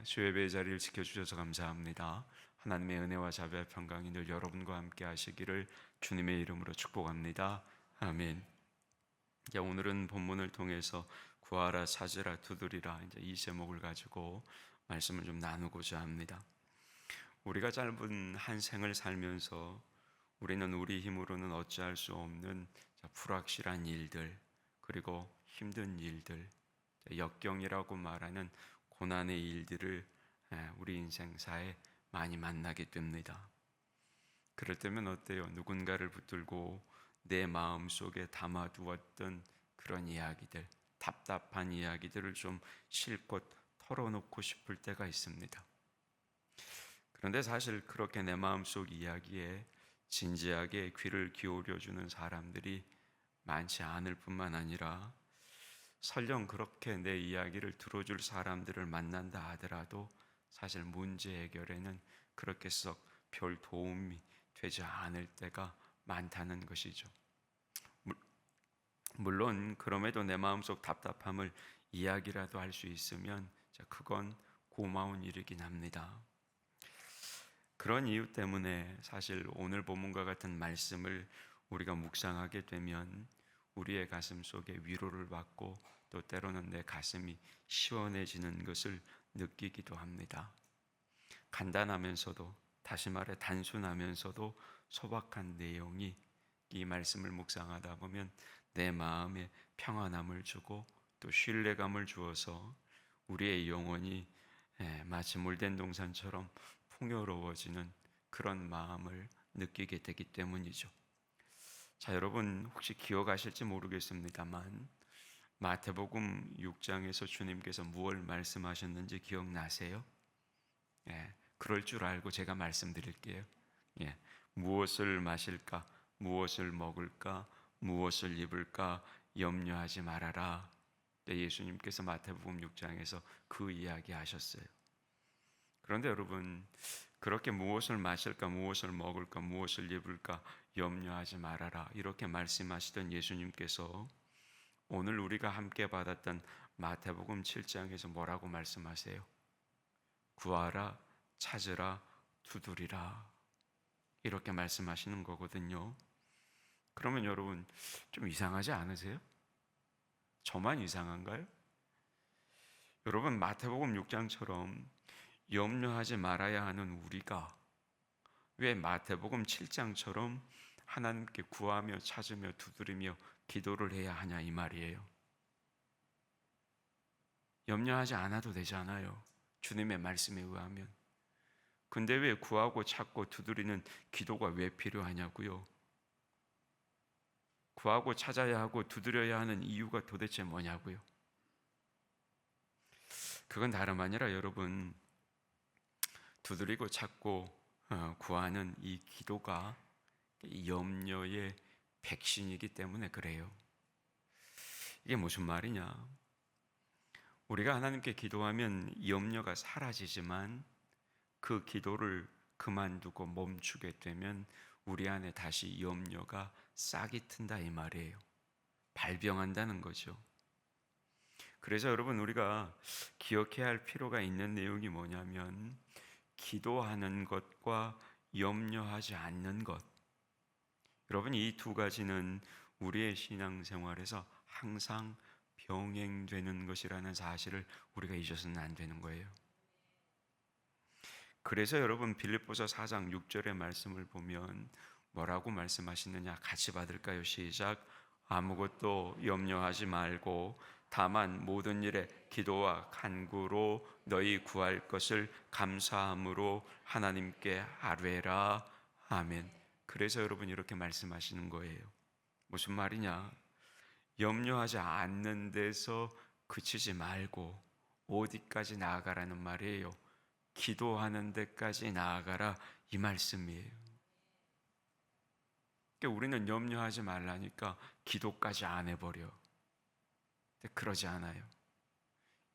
주의 예배 자리를 지켜주셔서 감사합니다. 하나님의 은혜와 자비와 평강이 늘 여러분과 함께 하시기를 주님의 이름으로 축복합니다. 아멘. 오늘은 본문을 통해서 구하라, 찾으라, 두드리라 이 제목을 가지고 말씀을 좀 나누고자 합니다. 우리가 짧은 한 생을 살면서 우리는 우리 힘으로는 어찌할 수 없는 불확실한 일들, 그리고 힘든 일들, 역경이라고 말하는 고난의 일들을 우리 인생사에 많이 만나게 됩니다. 그럴 때면 어때요? 누군가를 붙들고 내 마음속에 담아두었던 그런 이야기들, 답답한 이야기들을 좀 실컷 털어놓고 싶을 때가 있습니다. 그런데 사실 그렇게 내 마음속 이야기에 진지하게 귀를 기울여주는 사람들이 많지 않을 뿐만 아니라 설령 그렇게 내 이야기를 들어줄 사람들을 만난다 하더라도 사실 문제 해결에는 그렇게 썩 별 도움이 되지 않을 때가 많다는 것이죠. 물론 그럼에도 내 마음속 답답함을 이야기라도 할 수 있으면 그건 고마운 일이긴 합니다. 그런 이유 때문에 사실 오늘 본문과 같은 말씀을 우리가 묵상하게 되면 우리의 가슴 속에 위로를 받고 또 때로는 내 가슴이 시원해지는 것을 느끼기도 합니다. 간단하면서도, 다시 말해 단순하면서도 소박한 내용이 이 말씀을 묵상하다 보면 내 마음에 평안함을 주고 또 신뢰감을 주어서 우리의 영혼이 마치 물된 동산처럼 풍요로워지는 그런 마음을 느끼게 되기 때문이죠. 자, 여러분 혹시 기억하실지 모르겠습니다만 마태복음 6장에서 주님께서 무엇을 말씀하셨는지 기억나세요? 그럴 줄 알고 제가 말씀드릴게요. 무엇을 마실까, 무엇을 먹을까, 무엇을 입을까 염려하지 말아라. 예수님께서 마태복음 6장에서 그 이야기 하셨어요. 그런데 여러분, 그렇게 무엇을 마실까, 무엇을 먹을까, 무엇을 입을까 염려하지 말아라 이렇게 말씀하시던 예수님께서 오늘 우리가 함께 받았던 마태복음 7장에서 뭐라고 말씀하세요? 구하라, 찾으라, 두드리라 이렇게 말씀하시는 거거든요. 그러면 여러분 좀 이상하지 않으세요? 저만 이상한가요? 여러분 마태복음 6장처럼 염려하지 말아야 하는 우리가 왜 마태복음 7장처럼 하나님께 구하며 찾으며 두드리며 기도를 해야 하냐 이 말이에요. 염려하지 않아도 되잖아요. 주님의 말씀에 의하면. 근데 왜 구하고 찾고 두드리는 기도가 왜 필요하냐고요? 구하고 찾아야 하고 두드려야 하는 이유가 도대체 뭐냐고요? 그건 다름 아니라 여러분 두드리고 찾고 구하는 이 기도가 염려의 백신이기 때문에 그래요. 이게 무슨 말이냐? 우리가 하나님께 기도하면 염려가 사라지지만 그 기도를 그만두고 멈추게 되면 우리 안에 다시 염려가 싹이 튼다 이 말이에요. 발병한다는 거죠. 그래서 여러분 우리가 기억해야 할 필요가 있는 내용이 뭐냐면 기도하는 것과 염려하지 않는 것. 여러분 이 두 가지는 우리의 신앙생활에서 항상 병행되는 것이라는 사실을 우리가 잊어서는 안 되는 거예요. 그래서 여러분 빌립보서 4장 6절의 말씀을 보면 뭐라고 말씀하시느냐 같이 받을까요? 시작. 아무것도 염려하지 말고 다만 모든 일에 기도와 간구로 너희 구할 것을 감사함으로 하나님께 아뢰라. 아멘. 그래서 여러분 이렇게 말씀하시는 거예요. 무슨 말이냐? 염려하지 않는 데서 그치지 말고 어디까지 나아가라는 말이에요. 기도하는 데까지 나아가라 이 말씀이에요. 그러니까 우리는 염려하지 말라니까 기도까지 안 해버려. 근데 그러지 않아요.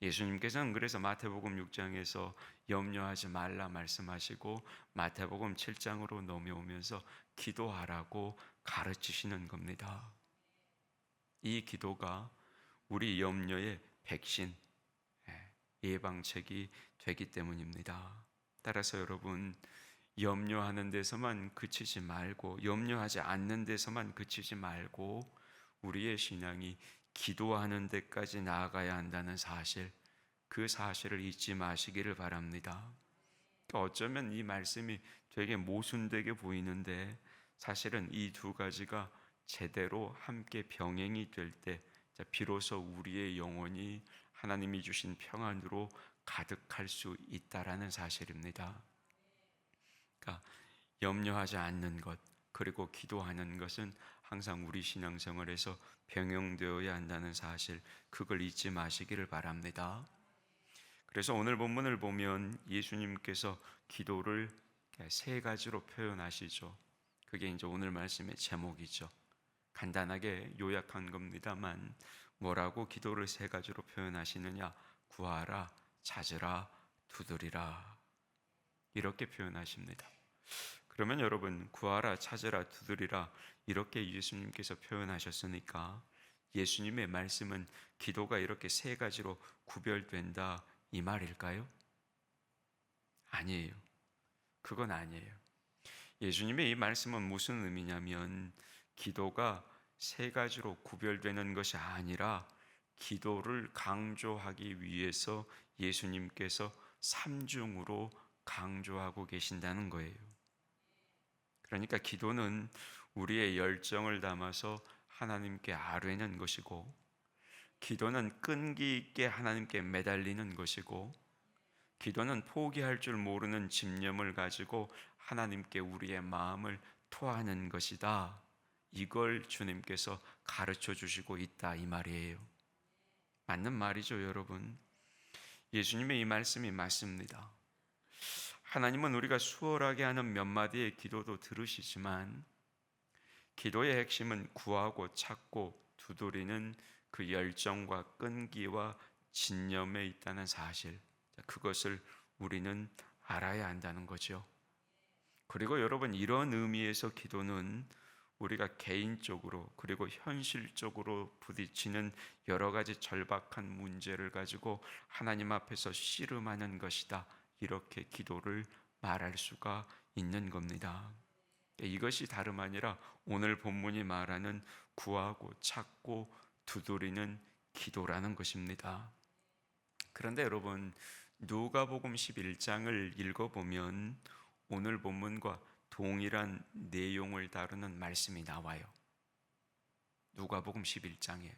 예수님께서는 그래서 마태복음 6장에서 염려하지 말라 말씀하시고 마태복음 7장으로 넘어오면서 기도하라고 가르치시는 겁니다. 이 기도가 우리 염려의 백신, 예방책이 되기 때문입니다. 따라서 여러분, 염려하는 데서만 그치지 말고, 염려하지 않는 데서만 그치지 말고 우리의 신앙이 기도하는 데까지 나아가야 한다는 사실, 그 사실을 잊지 마시기를 바랍니다. 어쩌면 이 말씀이 되게 모순되게 보이는데 사실은 이 두 가지가 제대로 함께 병행이 될 때 비로소 우리의 영혼이 하나님이 주신 평안으로 가득할 수 있다라는 사실입니다. 그러니까 염려하지 않는 것, 그리고 기도하는 것은 항상 우리 신앙생활에서 병행되어야 한다는 사실, 그걸 잊지 마시기를 바랍니다. 그래서 오늘 본문을 보면 예수님께서 기도를 세 가지로 표현하시죠. 그게 이제 오늘 말씀의 제목이죠. 간단하게 요약한 겁니다만 뭐라고 기도를 세 가지로 표현하시느냐? 구하라, 찾으라, 두드리라, 이렇게 표현하십니다. 그러면 여러분, 구하라, 찾으라, 두드리라 이렇게 예수님께서 표현하셨으니까 예수님의 말씀은 기도가 이렇게 세 가지로 구별된다 이 말일까요? 아니에요. 그건 아니에요. 예수님의 이 말씀은 무슨 의미냐면 기도가 세 가지로 구별되는 것이 아니라 기도를 강조하기 위해서 예수님께서 삼중으로 강조하고 계신다는 거예요. 그러니까 기도는 우리의 열정을 담아서 하나님께 아뢰는 것이고, 기도는 끈기 있게 하나님께 매달리는 것이고, 기도는 포기할 줄 모르는 집념을 가지고 하나님께 우리의 마음을 토하는 것이다. 이걸 주님께서 가르쳐 주시고 있다 이 말이에요. 맞는 말이죠, 여러분. 예수님의 이 말씀이 맞습니다. 하나님은 우리가 수월하게 하는 몇 마디의 기도도 들으시지만 기도의 핵심은 구하고 찾고 두드리는 그 열정과 끈기와 진념에 있다는 사실, 그것을 우리는 알아야 한다는 거죠. 그리고 여러분, 이런 의미에서 기도는 우리가 개인적으로 그리고 현실적으로 부딪히는 여러 가지 절박한 문제를 가지고 하나님 앞에서 씨름하는 것이다, 이렇게 기도를 말할 수가 있는 겁니다. 이것이 다름 아니라 오늘 본문이 말하는 구하고 찾고 두드리는 기도라는 것입니다. 그런데 여러분, 누가복음 11장을 읽어보면 오늘 본문과 동일한 내용을 다루는 말씀이 나와요. 누가복음 11장에.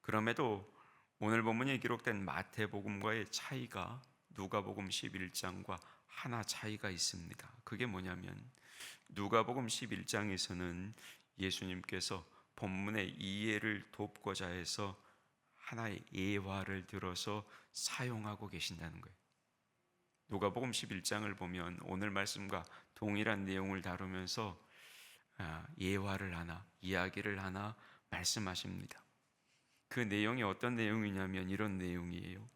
그럼에도 오늘 본문에 기록된 마태복음과의 차이가 누가복음 11장과 하나 차이가 있습니다. 그게 뭐냐면 누가복음 11장에서는 예수님께서 본문의 이해를 돕고자 해서 하나의 예화를 들어서 사용하고 계신다는 거예요. 누가복음 11장을 보면 오늘 말씀과 동일한 내용을 다루면서 예화를 하나, 이야기를 하나 말씀하십니다. 그 내용이 어떤 내용이냐면 이런 내용이에요.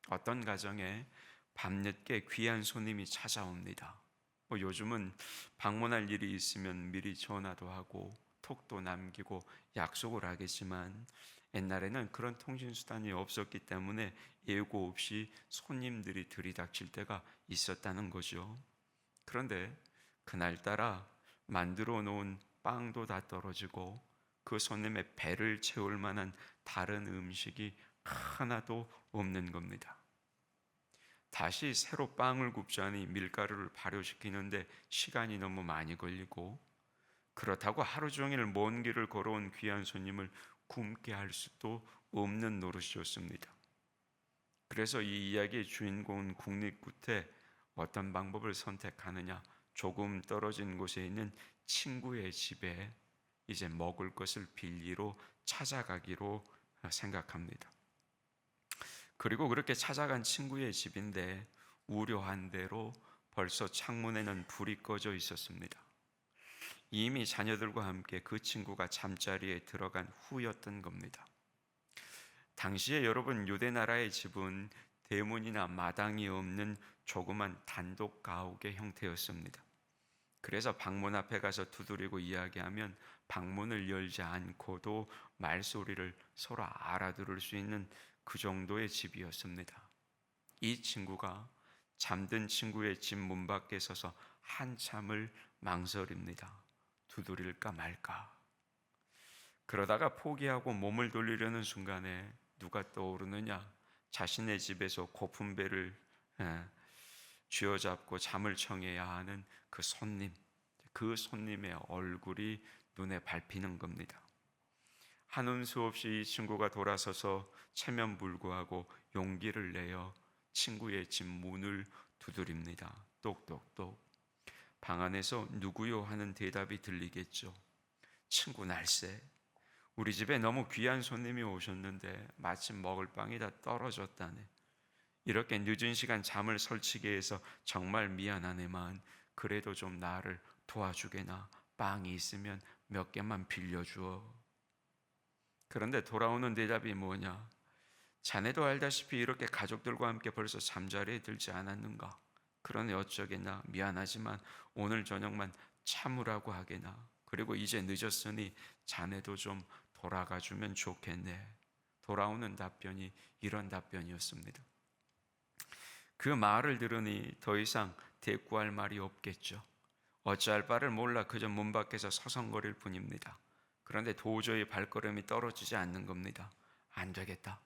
어떤 가정에 밤늦게 귀한 손님이 찾아옵니다. 요즘은 방문할 일이 있으면 미리 전화도 하고 톡도 남기고 약속을 하겠지만 옛날에는 그런 통신수단이 없었기 때문에 예고 없이 손님들이 들이닥칠 때가 있었다는 거죠. 그런데 그날따라 만들어 놓은 빵도 다 떨어지고 그 손님의 배를 채울 만한 다른 음식이 하나도 없는 겁니다. 다시 새로 빵을 굽자니 밀가루를 발효시키는데 시간이 너무 많이 걸리고, 그렇다고 하루 종일 먼 길을 걸어온 귀한 손님을 굶게 할 수도 없는 노릇이었습니다. 그래서 이 이야기의 주인공은 국립 끝에 어떤 방법을 선택하느냐, 조금 떨어진 곳에 있는 친구의 집에 이제 먹을 것을 빌리러 찾아가기로 생각합니다. 그리고 그렇게 찾아간 친구의 집인데 우려한 대로 벌써 창문에는 불이 꺼져 있었습니다. 이미 자녀들과 함께 그 친구가 잠자리에 들어간 후였던 겁니다. 당시에 여러분, 유대 나라의 집은 대문이나 마당이 없는 조그만 단독 가옥의 형태였습니다. 그래서 방문 앞에 가서 두드리고 이야기하면 방문을 열지 않고도 말소리를 서로 알아들을 수 있는 그 정도의 집이었습니다. 이 친구가 잠든 친구의 집 문 밖에 서서 한참을 망설입니다. 두드릴까 말까. 그러다가 포기하고 몸을 돌리려는 순간에 누가 떠오르느냐? 자신의 집에서 고픈 배를 쥐어잡고 잠을 청해야 하는 그 손님의 얼굴이 눈에 밟히는 겁니다. 한운 수 없이 이 친구가 돌아서서 체면불구하고 용기를 내어 친구의 집 문을 두드립니다. 똑똑똑. 방 안에서 누구요 하는 대답이 들리겠죠. 친구 날쌔. 우리 집에 너무 귀한 손님이 오셨는데 마침 먹을 빵이 다 떨어졌다네. 이렇게 늦은 시간 잠을 설치게 해서 정말 미안하네만 그래도 좀 나를 도와주게나. 빵이 있으면 몇 개만 빌려주어. 그런데 돌아오는 대답이 뭐냐? 자네도 알다시피 이렇게 가족들과 함께 벌써 잠자리에 들지 않았는가? 그러니 어쩌겠나. 미안하지만 오늘 저녁만 참으라고 하게나. 그리고 이제 늦었으니 자네도 좀 돌아가 주면 좋겠네. 돌아오는 답변이 이런 답변이었습니다. 그 말을 들으니 더 이상 대꾸할 말이 없겠죠. 어찌할 바를 몰라 그저 문 밖에서 서성거릴 뿐입니다. 그런데 도저히 발걸음이 떨어지지 않는 겁니다. 안 되겠다.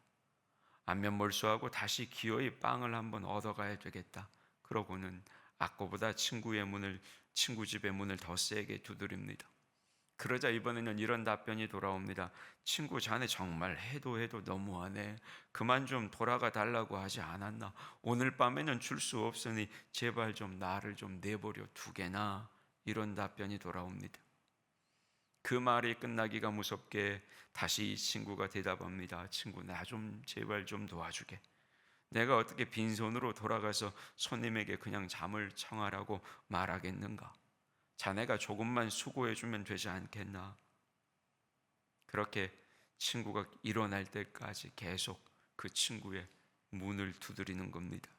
안면몰수하고 다시 기어이 빵을 한번 얻어가야 되겠다. 그러고는 아까보다 친구 집의 문을 더 세게 두드립니다. 그러자 이번에는 이런 답변이 돌아옵니다. 친구 자네 정말 해도 너무하네. 그만 좀 돌아가 달라고 하지 않았나? 오늘 밤에는 줄 수 없으니 제발 좀 나를 좀 내버려 두게나. 이런 답변이 돌아옵니다. 그 말이 끝나기가 무섭게 다시 이 친구가 대답합니다. 친구 나 좀 제발 좀 도와주게. 내가 어떻게 빈손으로 돌아가서 손님에게 그냥 잠을 청하라고 말하겠는가? 자네가 조금만 수고해주면 되지 않겠나? 그렇게 친구가 일어날 때까지 계속 그 친구의 문을 두드리는 겁니다.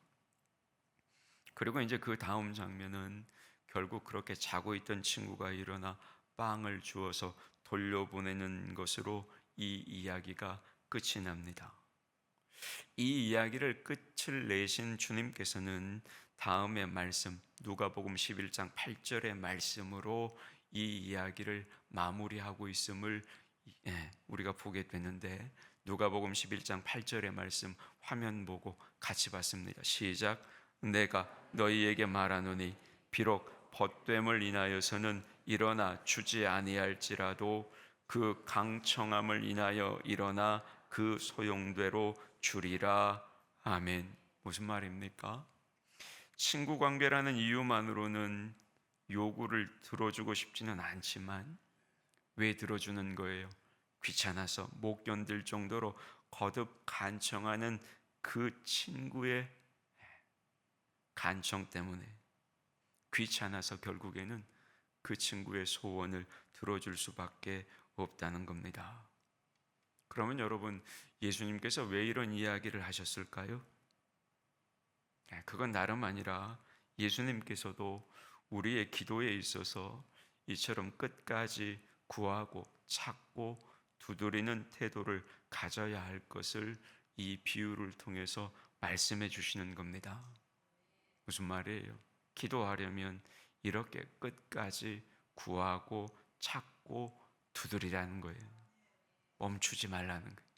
그리고 이제 그 다음 장면은 결국 그렇게 자고 있던 친구가 일어나 빵을 주어서 돌려보내는 것으로 이 이야기가 끝이 납니다. 이 이야기를 끝을 내신 주님께서는 다음의 말씀 누가복음 11장 8절의 말씀으로 이 이야기를 마무리하고 있음을 우리가 보게 되는데 누가복음 11장 8절의 말씀 화면 보고 같이 봤습니다. 시작. 내가 너희에게 말하노니 비록 벗됨을 인하여서는 일어나 주지 아니할지라도 그 강청함을 인하여 일어나 그 소용대로 주리라. 아멘. 무슨 말입니까? 친구 관계라는 이유만으로는 요구를 들어주고 싶지는 않지만 왜 들어주는 거예요? 귀찮아서 못 견딜 정도로 거듭 간청하는 그 친구의 간청 때문에 귀찮아서 결국에는 그 친구의 소원을 들어줄 수밖에 없다는 겁니다. 그러면 여러분, 예수님께서 왜 이런 이야기를 하셨을까요? 그건 나름 아니라 예수님께서도 우리의 기도에 있어서 이처럼 끝까지 구하고 찾고 두드리는 태도를 가져야 할 것을 이 비유를 통해서 말씀해 주시는 겁니다. 무슨 말이에요? 기도하려면 이렇게 끝까지 구하고 찾고 두드리라는 거예요. 멈추지 말라는 거예요.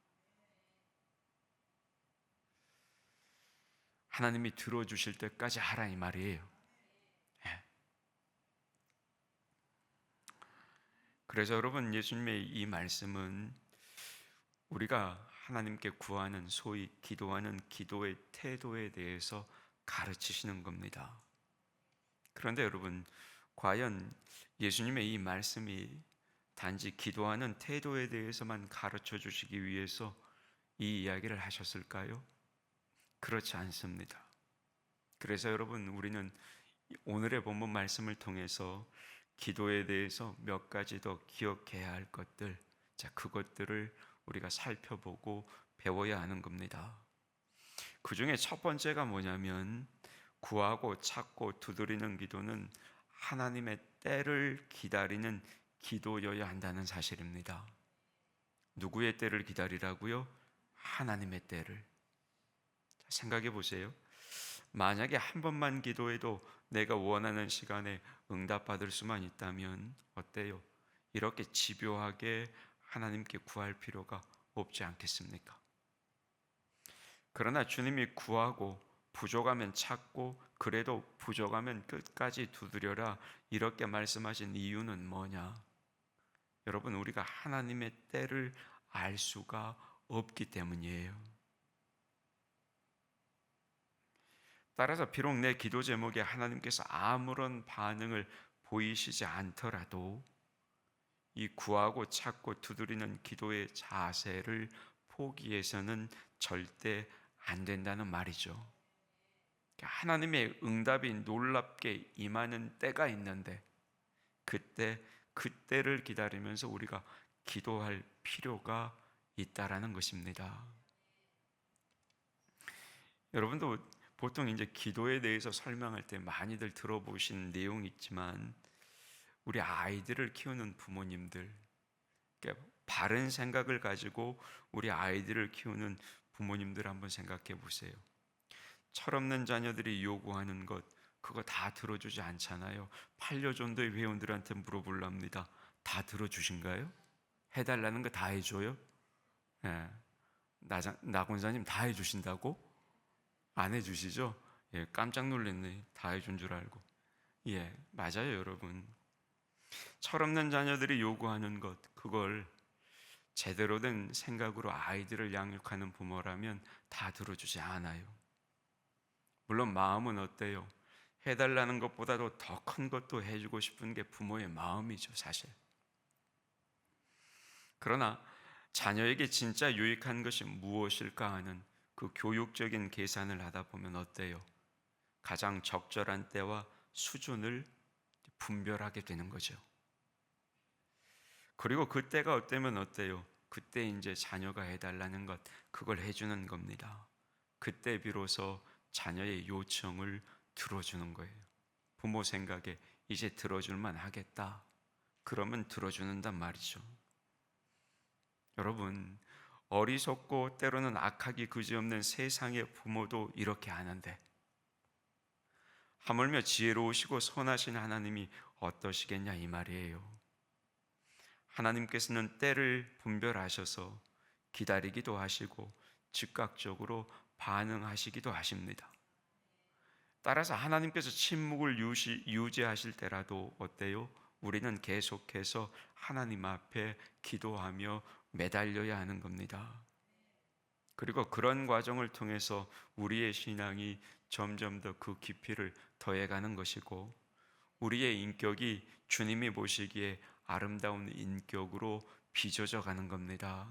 하나님이 들어주실 때까지 하라 이 말이에요. 그래서 여러분, 예수님의 이 말씀은 우리가 하나님께 구하는 소위 기도하는 기도의 태도에 대해서 가르치시는 겁니다. 그런데 여러분, 과연 예수님의 이 말씀이 단지 기도하는 태도에 대해서만 가르쳐 주시기 위해서 이 이야기를 하셨을까요? 그렇지 않습니다. 그래서 여러분, 우리는 오늘의 본문 말씀을 통해서 기도에 대해서 몇 가지 더 기억해야 할 것들, 그것들을 우리가 살펴보고 배워야 하는 겁니다. 그 중에 첫 번째가 뭐냐면 구하고 찾고 두드리는 기도는 하나님의 때를 기다리는 기도여야 한다는 사실입니다. 누구의 때를 기다리라고요? 하나님의 때를. 생각해 보세요. 만약에 한 번만 기도해도 내가 원하는 시간에 응답받을 수만 있다면 어때요? 이렇게 집요하게 하나님께 구할 필요가 없지 않겠습니까? 그러나 주님이 구하고 부족하면 찾고 그래도 부족하면 끝까지 두드려라 이렇게 말씀하신 이유는 뭐냐? 여러분, 우리가 하나님의 때를 알 수가 없기 때문이에요. 따라서 비록 내 기도 제목에 하나님께서 아무런 반응을 보이시지 않더라도 이 구하고 찾고 두드리는 기도의 자세를 포기해서는 절대 안 된다는 말이죠. 하나님의 응답이 놀랍게 임하는 때가 있는데 그때를 기다리면서 우리가 기도할 필요가 있다라는 것입니다. 여러분도 보통 이제 기도에 대해서 설명할 때 많이들 들어보신 내용이 있지만 우리 아이들을 키우는 부모님들, 바른 생각을 가지고 우리 아이들을 키우는 부모님들 한번 생각해 보세요. 철없는 자녀들이 요구하는 것 그거 다 들어주지 않잖아요. 판려전도의 회원들한테 물어볼랍니다. 다 들어주신가요? 해달라는 거 다 해줘요? 예. 나 권사님 다 해주신다고? 안 해주시죠? 예, 깜짝 놀랐네. 다 해준 줄 알고. 예, 맞아요, 여러분. 철없는 자녀들이 요구하는 것, 그걸 제대로 된 생각으로 아이들을 양육하는 부모라면 다 들어주지 않아요. 물론 마음은 어때요? 해달라는 것보다도 더 큰 것도 해주고 싶은 게 부모의 마음이죠, 사실. 그러나 자녀에게 진짜 유익한 것이 무엇일까 하는 그 교육적인 계산을 하다 보면 어때요? 가장 적절한 때와 수준을 분별하게 되는 거죠. 그리고 그때가 어때면 어때요? 그때 이제 자녀가 해달라는 것, 그걸 해주는 겁니다. 그때 비로소 자녀의 요청을 들어주는 거예요. 부모 생각에 이제 들어줄만 하겠다. 그러면 들어주는단 말이죠. 여러분, 어리석고 때로는 악하기 그지없는 세상의 부모도 이렇게 하는데 하물며 지혜로우시고 선하신 하나님이 어떠시겠냐 이 말이에요. 하나님께서는 때를 분별하셔서 기다리기도 하시고 즉각적으로 반응하시기도 하십니다. 따라서 하나님께서 침묵을 유지하실 때라도 어때요? 우리는 계속해서 하나님 앞에 기도하며 매달려야 하는 겁니다. 그리고 그런 과정을 통해서 우리의 신앙이 점점 더 그 깊이를 더해가는 것이고 우리의 인격이 주님이 보시기에 아름다운 인격으로 빚어져 가는 겁니다.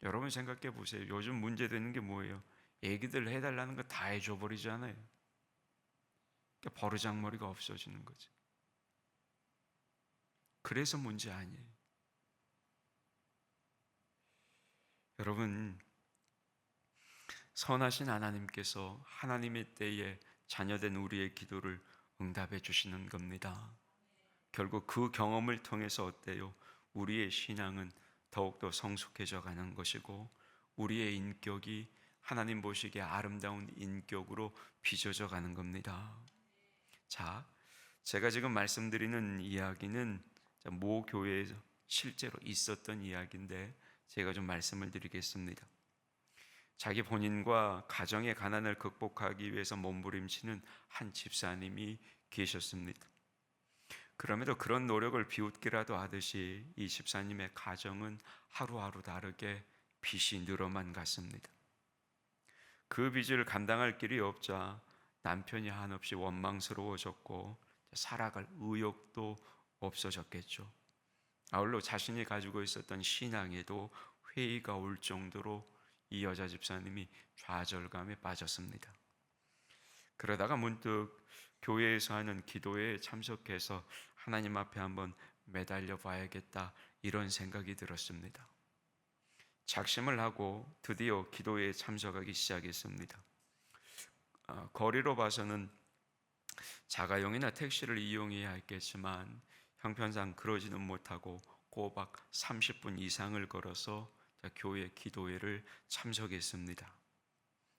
여러분 생각해 보세요. 요즘 문제되는 게 뭐예요? 애기들 해달라는 거 다 해줘 버리잖아요. 그러니까 버르장머리가 없어지는 거죠. 그래서 문제 아니에요. 여러분, 선하신 하나님께서 하나님의 때에 자녀된 우리의 기도를 응답해 주시는 겁니다. 결국 그 경험을 통해서 어때요? 우리의 신앙은 더욱더 성숙해져 가는 것이고 우리의 인격이 하나님 보시기에 아름다운 인격으로 빚어져 가는 겁니다. 자, 제가 지금 말씀드리는 이야기는 모 교회에서 실제로 있었던 이야기인데 제가 좀 말씀을 드리겠습니다. 자기 본인과 가정의 가난을 극복하기 위해서 몸부림치는 한 집사님이 계셨습니다. 그럼에도 그런 노력을 비웃기라도 하듯이 이 집사님의 가정은 하루하루 다르게 빚이 늘어만 갔습니다. 그 빚을 감당할 길이 없자 남편이 한없이 원망스러워졌고 살아갈 의욕도 없어졌겠죠. 아울러 자신이 가지고 있었던 신앙에도 회의가 올 정도로 이 여자 집사님이 좌절감에 빠졌습니다. 그러다가 문득 교회에서 하는 기도회에 참석해서 하나님 앞에 한번 매달려 봐야겠다 이런 생각이 들었습니다. 작심을 하고 드디어 기도회에 참석하기 시작했습니다. 거리로 봐서는 자가용이나 택시를 이용해야 했겠지만 형편상 그러지는 못하고 꼬박 30분 이상을 걸어서 교회 기도회를 참석했습니다.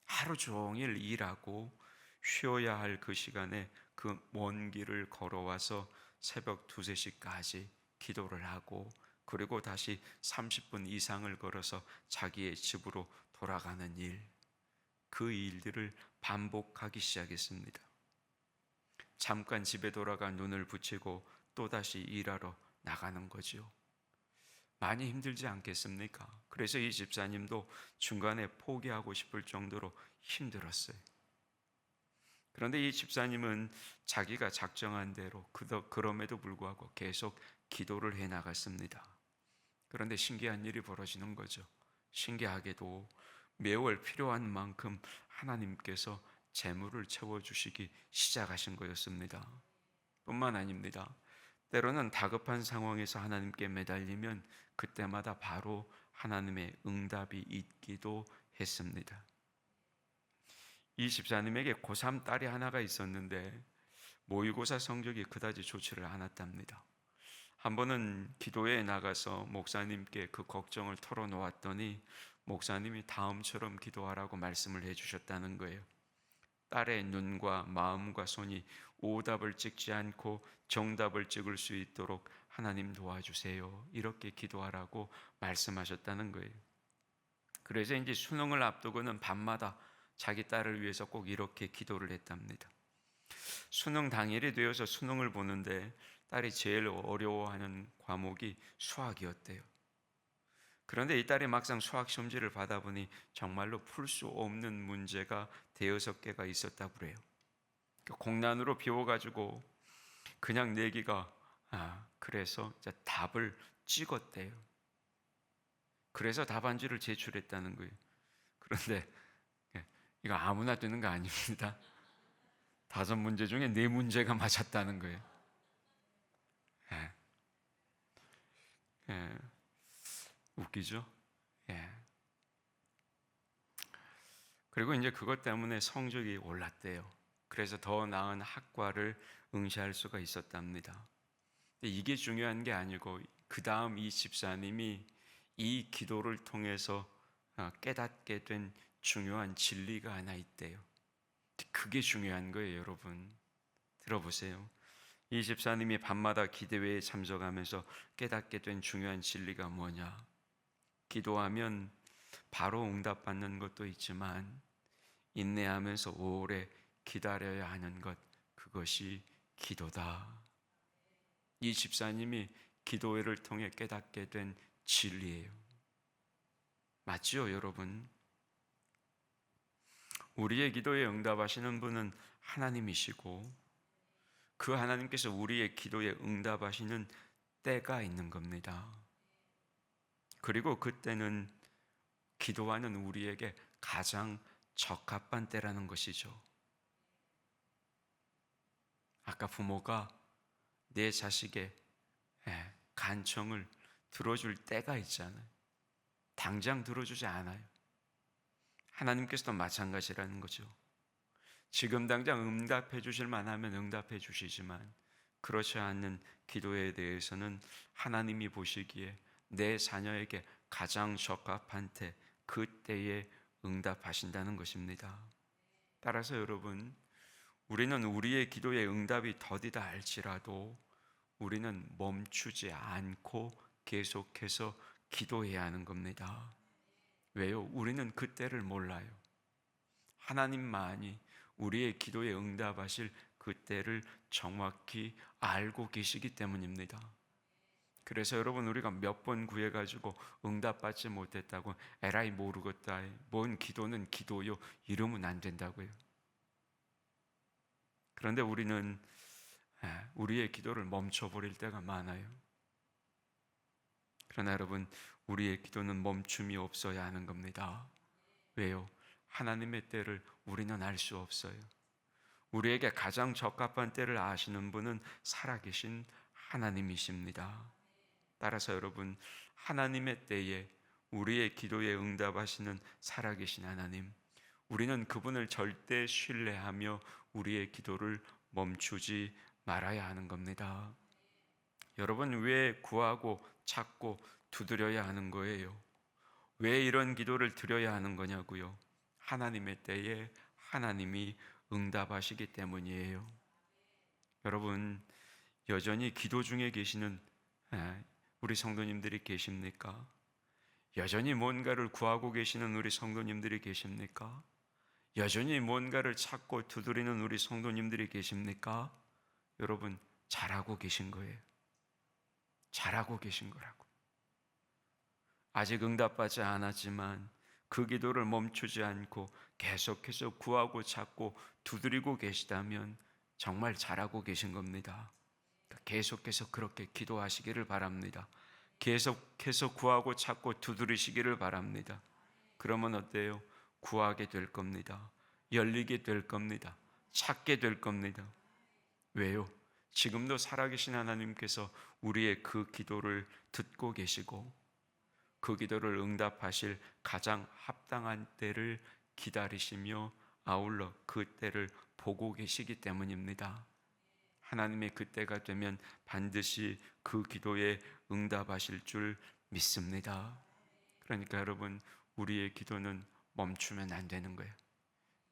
하루 종일 일하고 쉬어야 할 그 시간에 그 먼 길을 걸어와서 새벽 2, 3시까지 기도를 하고 그리고 다시 30분 이상을 걸어서 자기의 집으로 돌아가는 일, 그 일들을 반복하기 시작했습니다. 잠깐 집에 돌아가 눈을 붙이고 또다시 일하러 나가는 거죠. 많이 힘들지 않겠습니까? 그래서 이 집사님도 중간에 포기하고 싶을 정도로 힘들었어요. 그런데 이 집사님은 자기가 작정한 대로 그럼에도 불구하고 계속 기도를 해 나갔습니다. 그런데 신기한 일이 벌어지는 거죠. 신기하게도 매월 필요한 만큼 하나님께서 재물을 채워주시기 시작하신 거였습니다. 뿐만 아닙니다. 때로는 다급한 상황에서 하나님께 매달리면 그때마다 바로 하나님의 응답이 있기도 했습니다. 이 집사님에게 고3 딸이 하나가 있었는데 모의고사 성적이 그다지 좋지를 않았답니다. 한 번은 기도회에 나가서 목사님께 그 걱정을 털어놓았더니 목사님이 다음처럼 기도하라고 말씀을 해주셨다는 거예요. 딸의 눈과 마음과 손이 오답을 찍지 않고 정답을 찍을 수 있도록 하나님 도와주세요. 이렇게 기도하라고 말씀하셨다는 거예요. 그래서 이제 수능을 앞두고는 밤마다 자기 딸을 위해서 꼭 이렇게 기도를 했답니다. 수능 당일이 되어서 수능을 보는데 딸이 제일 어려워하는 과목이 수학이었대요. 그런데 이 딸이 막상 수학 시험지를 받아보니 정말로 풀 수 없는 문제가 대여섯 개가 있었다고 그래요. 공난으로 비워가지고 그냥 내기가 그래서 답을 찍었대요. 그래서 답안지를 제출했다는 거예요. 그런데 이거 아무나 되는 거 아닙니다. 5문제 중에 4문제가 맞았다는 거예요. 웃기죠? 그리고 이제 그것 때문에 성적이 올랐대요. 그래서 더 나은 학과를 응시할 수가 있었답니다. 근데 이게 중요한 게 아니고 그 다음 이 집사님이 이 기도를 통해서 깨닫게 된 중요한 진리가 하나 있대요. 그게 중요한 거예요, 여러분. 들어보세요. 이 집사님이 밤마다 기도회에 참석하면서 깨닫게 된 중요한 진리가 뭐냐? 기도하면 바로 응답받는 것도 있지만 인내하면서 오래 기다려야 하는 것, 그것이 기도다. 이 집사님이 기도회를 통해 깨닫게 된 진리예요. 맞지요, 여러분? 우리의 기도에 응답하시는 분은 하나님이시고 그 하나님께서 우리의 기도에 응답하시는 때가 있는 겁니다. 그리고 그때는 기도하는 우리에게 가장 적합한 때라는 것이죠. 아까 부모가 내 자식의 간청을 들어줄 때가 있잖아요. 당장 들어주지 않아요. 하나님께서도 마찬가지라는 거죠. 지금 당장 응답해 주실 만하면 응답해 주시지만 그렇지 않는 기도에 대해서는 하나님이 보시기에 내 자녀에게 가장 적합한 때, 그때에 응답하신다는 것입니다. 따라서 여러분, 우리는 우리의 기도에 응답이 더디다 할지라도 우리는 멈추지 않고 계속해서 기도해야 하는 겁니다. 왜요? 우리는 그때를 몰라요. 하나님만이 우리의 기도에 응답하실 그때를 정확히 알고 계시기 때문입니다. 그래서 여러분, 우리가 몇 번 구해가지고 응답받지 못했다고 에라이 모르겠다, 뭔 기도는 기도요, 이러면 안 된다고요. 그런데 우리는 우리의 기도를 멈춰버릴 때가 많아요. 그러나 여러분, 우리의 기도는 멈춤이 없어야 하는 겁니다. 왜요? 하나님의 때를 우리는 알 수 없어요. 우리에게 가장 적합한 때를 아시는 분은 살아계신 하나님이십니다. 따라서 여러분, 하나님의 때에 우리의 기도에 응답하시는 살아계신 하나님, 우리는 그분을 절대 신뢰하며 우리의 기도를 멈추지 말아야 하는 겁니다. 여러분, 왜 구하고 찾고 두드려야 하는 거예요? 왜 이런 기도를 드려야 하는 거냐고요? 하나님의 때에 하나님이 응답하시기 때문이에요. 여러분, 여전히 기도 중에 계시는 우리 성도님들이 계십니까? 여전히 뭔가를 구하고 계시는 우리 성도님들이 계십니까? 여전히 뭔가를 찾고 두드리는 우리 성도님들이 계십니까? 여러분, 잘하고 계신 거예요. 잘하고 계신 거라고. 아직 응답받지 않았지만 그 기도를 멈추지 않고 계속해서 구하고 찾고 두드리고 계시다면 정말 잘하고 계신 겁니다. 계속해서 그렇게 기도하시기를 바랍니다. 계속해서 구하고 찾고 두드리시기를 바랍니다. 그러면 어때요? 구하게 될 겁니다. 열리게 될 겁니다. 찾게 될 겁니다. 왜요? 지금도 살아계신 하나님께서 우리의 그 기도를 듣고 계시고 그 기도를 응답하실 가장 합당한 때를 기다리시며 아울러 그 때를 보고 계시기 때문입니다. 하나님의 그 때가 되면 반드시 그 기도에 응답하실 줄 믿습니다. 그러니까 여러분, 우리의 기도는 멈추면 안 되는 거예요.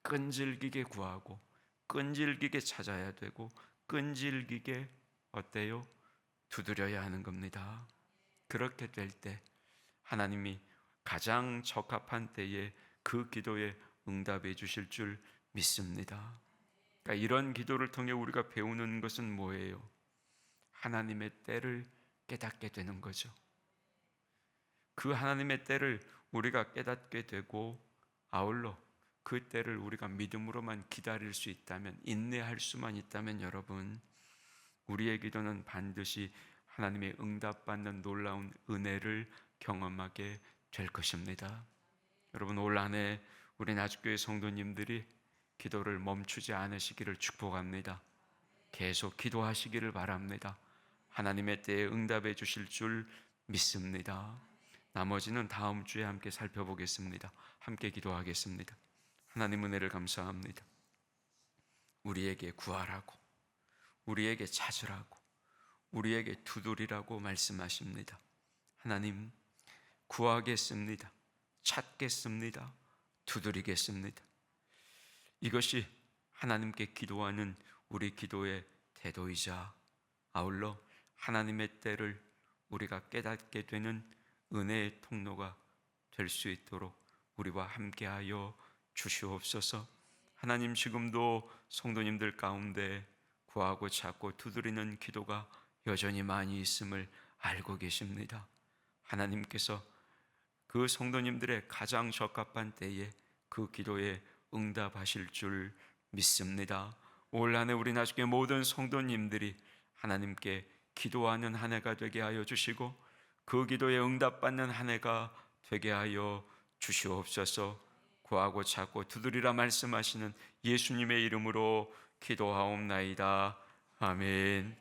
끈질기게 구하고 끈질기게 찾아야 되고 끈질기게 어때요? 두드려야 하는 겁니다. 그렇게 될 때 하나님이 가장 적합한 때에 그 기도에 응답해 주실 줄 믿습니다. 그러니까 이런 기도를 통해 우리가 배우는 것은 뭐예요? 하나님의 때를 깨닫게 되는 거죠. 그 하나님의 때를 우리가 깨닫게 되고 아울러 그 때를 우리가 믿음으로만 기다릴 수 있다면, 인내할 수만 있다면 여러분, 우리의 기도는 반드시 하나님의 응답받는 놀라운 은혜를 경험하게 될 것입니다. 여러분, 올 한 해 우리 나주교회 성도님들이 기도를 멈추지 않으시기를 축복합니다. 계속 기도하시기를 바랍니다. 하나님의 때에 응답해 주실 줄 믿습니다. 나머지는 다음 주에 함께 살펴보겠습니다. 함께 기도하겠습니다. 하나님, 은혜를 감사합니다. 우리에게 구하라고, 우리에게 찾으라고, 우리에게 두드리라고 말씀하십니다. 하나님, 구하겠습니다. 찾겠습니다. 두드리겠습니다. 이것이 하나님께 기도하는 우리 기도의 태도이자 아울러 하나님의 때를 우리가 깨닫게 되는 은혜의 통로가 될 수 있도록 우리와 함께하여 주시옵소서. 하나님, 지금도 성도님들 가운데 구하고 찾고 두드리는 기도가 여전히 많이 있음을 알고 계십니다. 하나님께서 그 성도님들의 가장 적합한 때에 그 기도에 응답하실 줄 믿습니다. 올 한 해 우리 나중에 모든 성도님들이 하나님께 기도하는 한 해가 되게 하여 주시고 그 기도에 응답받는 한 해가 되게 하여 주시옵소서. 구하고 찾고 두드리라 말씀하시는 예수님의 이름으로 기도하옵나이다. 아멘.